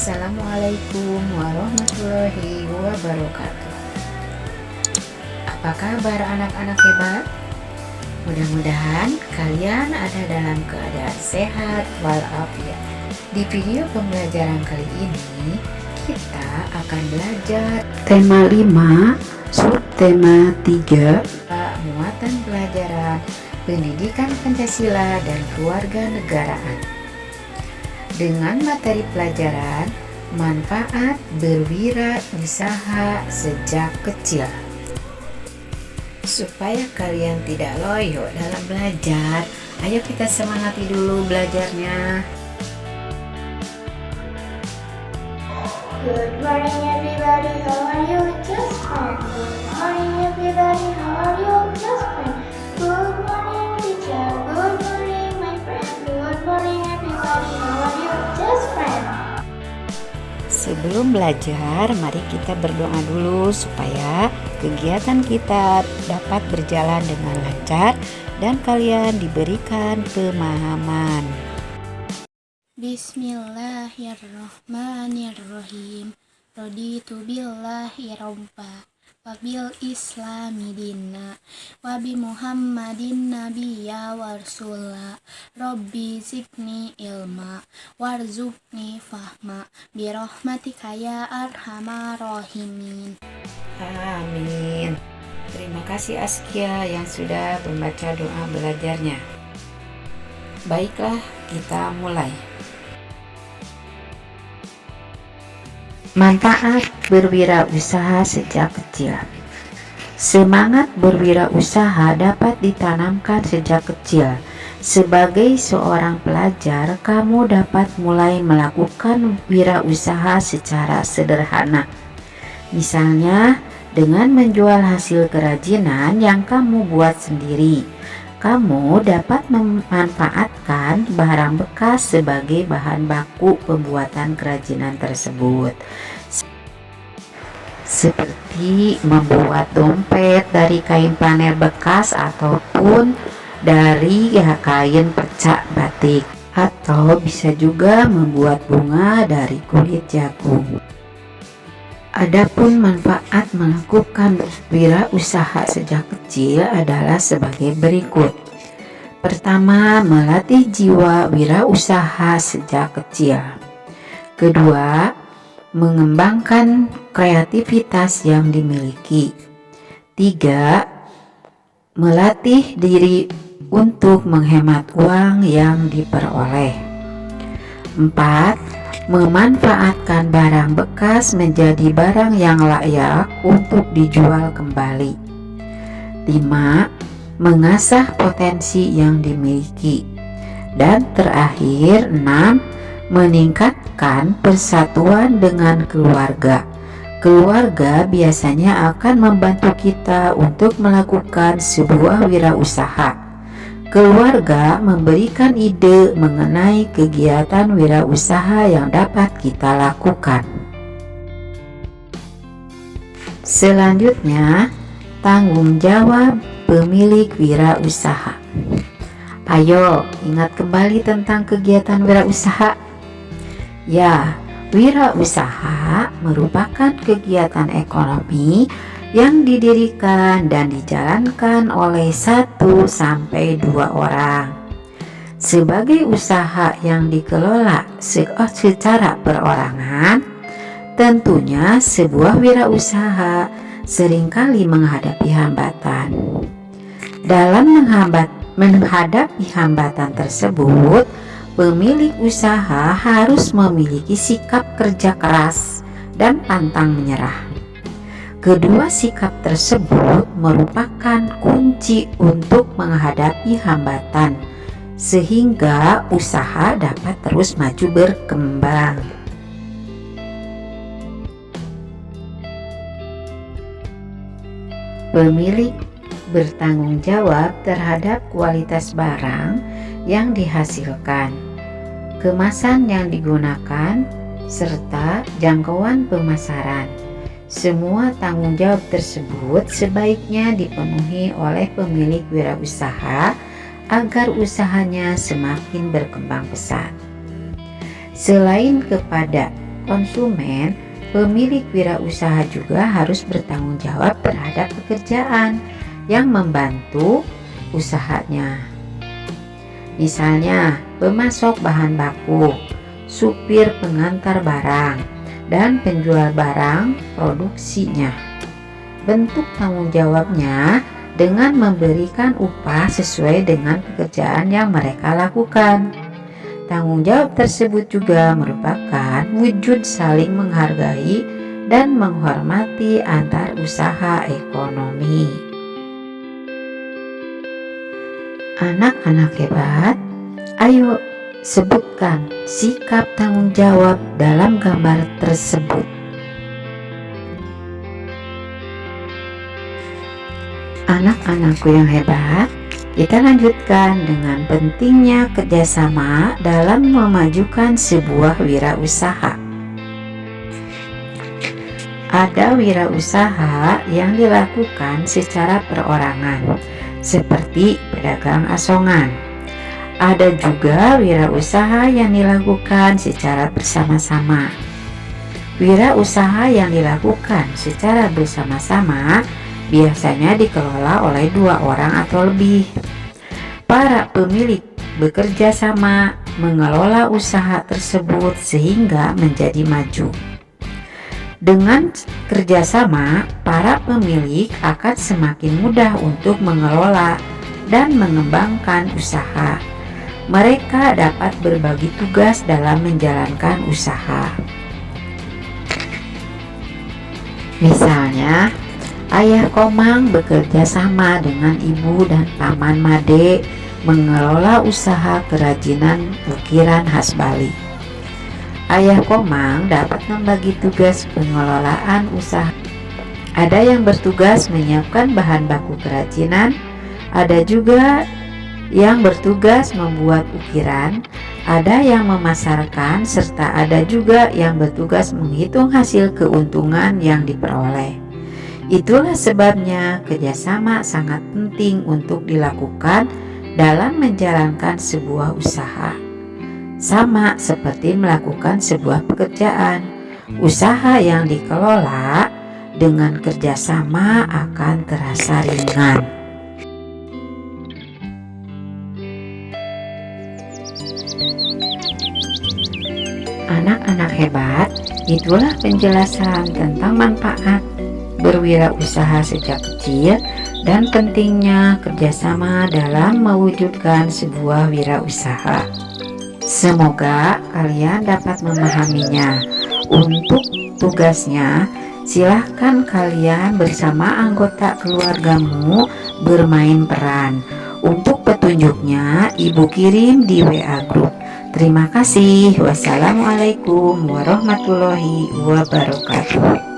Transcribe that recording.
Assalamualaikum warahmatullahi wabarakatuh. Apa kabar anak-anak hebat? Mudah-mudahan kalian ada dalam keadaan sehat walafiat. Di video pembelajaran kali ini kita akan belajar tema 5, subtema 3, muatan pelajaran pendidikan Pancasila dan kewarganegaraan. Dengan materi pelajaran manfaat berwirausaha sejak kecil. Supaya kalian tidak loyo dalam belajar, ayo kita semangati dulu belajarnya. Good morning everybody, how are you? Just fine. Good morning everybody, how are you? Just fine. Good morning teacher, good morning my friend. Good morning everybody, how are you? Just fine. Sebelum belajar, mari kita berdoa dulu supaya kegiatan kita dapat berjalan dengan lancar dan kalian diberikan pemahaman. Bismillahirrahmanirrahim. Raditu billahi rabba wa bil islami dinna wa bi muhammadin nabiyya wa rasula. Rabbi zidni ilma warzuqni fahma bi rahmatika ya arhamar rahimin. Amin. Terima kasih Askia yang sudah membaca doa belajarnya. Baiklah, kita mulai. Manfaat berwirausaha sejak kecil. Semangat berwirausaha dapat ditanamkan sejak kecil. Sebagai seorang pelajar, kamu dapat mulai melakukan wirausaha secara sederhana. Misalnya, dengan menjual hasil kerajinan yang kamu buat sendiri. Kamu dapat memanfaatkan barang bekas sebagai bahan baku pembuatan kerajinan tersebut. Seperti membuat dompet dari kain flanel bekas ataupun dari kain perca batik. Atau bisa juga membuat bunga dari kulit jagung. Adapun manfaat melakukan wirausaha sejak kecil adalah sebagai berikut. Pertama, melatih jiwa wirausaha sejak kecil. Kedua, mengembangkan kreativitas yang dimiliki. Tiga, melatih diri untuk menghemat uang yang diperoleh. Empat, memanfaatkan barang bekas menjadi barang yang layak untuk dijual kembali. 5. Mengasah potensi yang dimiliki. Dan terakhir 6. Meningkatkan persatuan dengan keluarga. Keluarga biasanya akan membantu kita untuk melakukan sebuah wirausaha. Keluarga memberikan ide mengenai kegiatan wirausaha yang dapat kita lakukan. Selanjutnya, tanggung jawab pemilik wirausaha. Ayo, ingat kembali tentang kegiatan wirausaha. Ya, wirausaha merupakan kegiatan ekonomi yang didirikan dan dijalankan oleh 1 sampai 2 orang. Sebagai usaha yang dikelola secara perorangan, tentunya sebuah wirausaha seringkali menghadapi hambatan. Dalam menghadapi hambatan tersebut, pemilik usaha harus memiliki sikap kerja keras dan pantang menyerah. Kedua sikap tersebut merupakan kunci untuk menghadapi hambatan, sehingga usaha dapat terus maju berkembang. Pemilik bertanggung jawab terhadap kualitas barang yang dihasilkan, kemasan yang digunakan, serta jangkauan pemasaran. Semua tanggung jawab tersebut sebaiknya dipenuhi oleh pemilik wirausaha agar usahanya semakin berkembang pesat. Selain kepada konsumen, pemilik wirausaha juga harus bertanggung jawab terhadap pekerjaan yang membantu usahanya. Misalnya, pemasok bahan baku, supir pengantar barang, dan penjual barang produksinya. Bentuk tanggung jawabnya dengan memberikan upah sesuai dengan pekerjaan yang mereka lakukan. Tanggung jawab tersebut juga merupakan wujud saling menghargai dan menghormati antar usaha ekonomi. Anak-anak hebat, ayo sebutkan sikap tanggung jawab dalam gambar tersebut. Anak-anakku yang hebat, kita lanjutkan dengan pentingnya kerjasama dalam memajukan sebuah wirausaha. Ada wirausaha yang dilakukan secara perorangan, seperti pedagang asongan. Ada juga wirausaha yang dilakukan secara bersama-sama. Wirausaha yang dilakukan secara bersama-sama biasanya dikelola oleh 2 orang atau lebih. Para pemilik bekerja sama mengelola usaha tersebut sehingga menjadi maju. Dengan kerjasama, para pemilik akan semakin mudah untuk mengelola dan mengembangkan usaha. Mereka dapat berbagi tugas dalam menjalankan usaha. Misalnya, Ayah Komang bekerja sama dengan ibu dan paman Made mengelola usaha kerajinan ukiran khas Bali. Ayah Komang dapat membagi tugas pengelolaan usaha. Ada yang bertugas menyiapkan bahan baku kerajinan, ada juga yang bertugas membuat ukiran, ada yang memasarkan, serta ada juga yang bertugas menghitung hasil keuntungan yang diperoleh. Itulah sebabnya kerjasama sangat penting untuk dilakukan dalam menjalankan sebuah usaha. Sama seperti melakukan sebuah pekerjaan, usaha yang dikelola dengan kerjasama akan terasa ringan. Anak-anak hebat, itulah penjelasan tentang manfaat berwirausaha sejak kecil dan pentingnya kerjasama dalam mewujudkan sebuah wirausaha. Semoga kalian dapat memahaminya. Untuk tugasnya, silahkan kalian bersama anggota keluargamu bermain peran. Untuk petunjuknya, Ibu kirim di WA Group. Terima kasih. Wassalamualaikum warahmatullahi wabarakatuh.